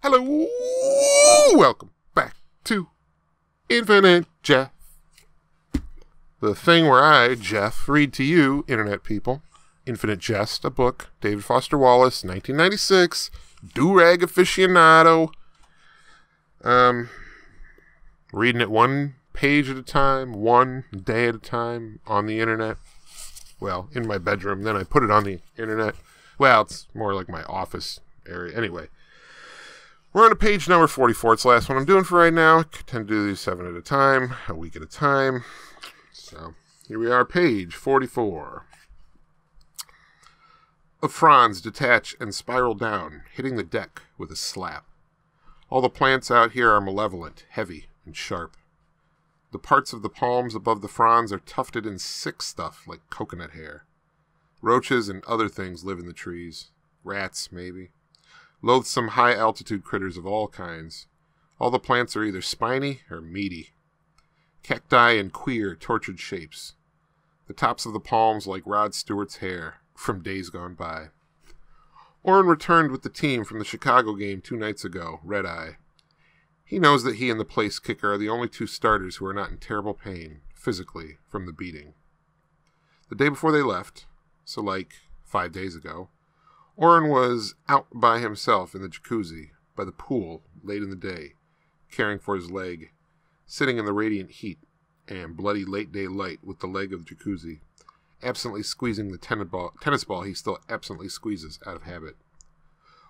Hello, welcome back to Infinite Jeff, the thing where I, Jeff, read to you, internet people, Infinite Jest, a book, David Foster Wallace, 1996, do-rag aficionado. Reading it one page at a time, one day at a time, on the internet. Well, in my bedroom, then I put it on the internet. Well, it's more like my office area. Anyway. We're on to page number 44. It's the last one I'm doing for right now. I tend to do these 7 at a time, a week at a time. So, here we are, page 44. The fronds detach and spiral down, hitting the deck with a slap. All the plants out here are malevolent, heavy, and sharp. The parts of the palms above the fronds are tufted in sick stuff like coconut hair. Roaches and other things live in the trees. Rats, maybe. Loathsome high-altitude critters of all kinds. All the plants are either spiny or meaty. Cacti in queer, tortured shapes. The tops of the palms like Rod Stewart's hair from days gone by. Orrin returned with the team from the Chicago game 2 nights ago, red-eye. He knows that he and the place kicker are the only 2 starters who are not in terrible pain, physically, from the beating. The day before they left, so like 5 days ago, Orrin was out by himself in the jacuzzi, by the pool, late in the day, caring for his leg, sitting in the radiant heat and bloody late-day light with the leg of the jacuzzi, absently squeezing the tennis ball he still absently squeezes out of habit,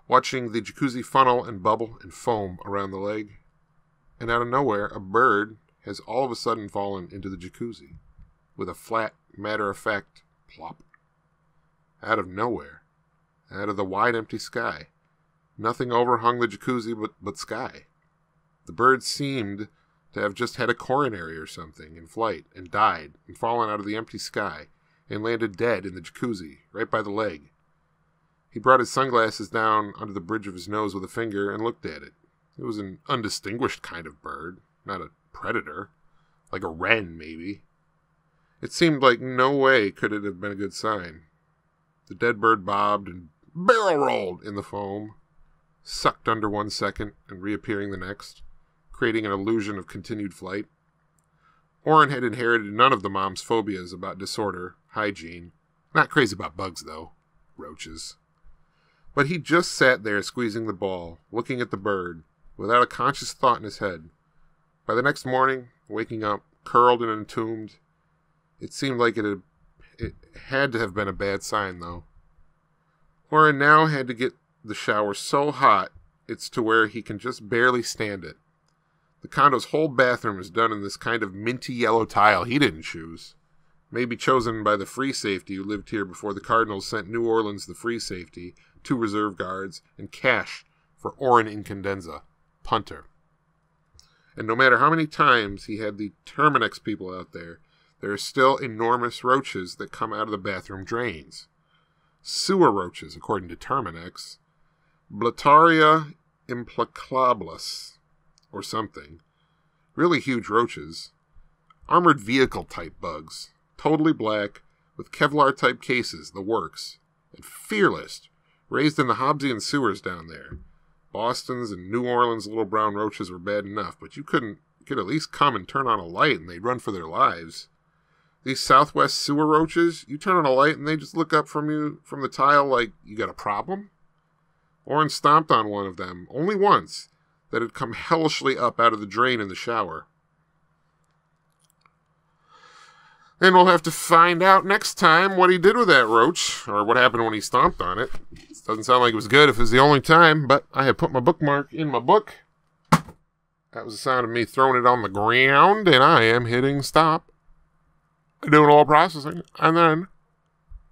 watching the jacuzzi funnel and bubble and foam around the leg, and out of nowhere, a bird has all of a sudden fallen into the jacuzzi, with a flat, matter-of-fact plop. Out of nowhere. Out of the wide empty sky. Nothing overhung the jacuzzi but sky. The bird seemed to have just had a coronary or something in flight and died and fallen out of the empty sky and landed dead in the jacuzzi, right by the leg. He brought his sunglasses down under the bridge of his nose with a finger and looked at it. It was an undistinguished kind of bird, not a predator, like a wren maybe. It seemed like no way could it have been a good sign. The dead bird bobbed and barrel-rolled in the foam, sucked under 1 second and reappearing the next, creating an illusion of continued flight. Orrin had inherited none of the mom's phobias about disorder, hygiene. Not crazy about bugs, though. Roaches. But he just sat there squeezing the ball, looking at the bird, without a conscious thought in his head. By the next morning, waking up, curled and entombed, it seemed like it had to have been a bad sign, though. Orrin now had to get the shower so hot, it's to where he can just barely stand it. The condo's whole bathroom is done in this kind of minty yellow tile he didn't choose. Maybe chosen by the free safety who lived here before the Cardinals sent New Orleans the free safety, 2 reserve guards, and cash for Orrin Incandenza, punter. And no matter how many times he had the Terminex people out there are still enormous roaches that come out of the bathroom drains. Sewer roaches, according to Terminex. Blattaria implacabilis, or something. Really huge roaches. Armored vehicle-type bugs. Totally black, with Kevlar-type cases, the works. And fearless, raised in the Hobbesian sewers down there. Boston's and New Orleans' little brown roaches were bad enough, but you could at least come and turn on a light and they'd run for their lives. These Southwest sewer roaches, you turn on a light and they just look up from you from the tile like, you got a problem? Orrin stomped on one of them, only once, that had come hellishly up out of the drain in the shower. Then we'll have to find out next time what he did with that roach, or what happened when he stomped on it. It doesn't sound like it was good if it was the only time, but I have put my bookmark in my book. That was the sound of me throwing it on the ground, and I am hitting stop. Doing all processing, and then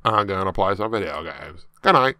I'm going to play some video games. Good night.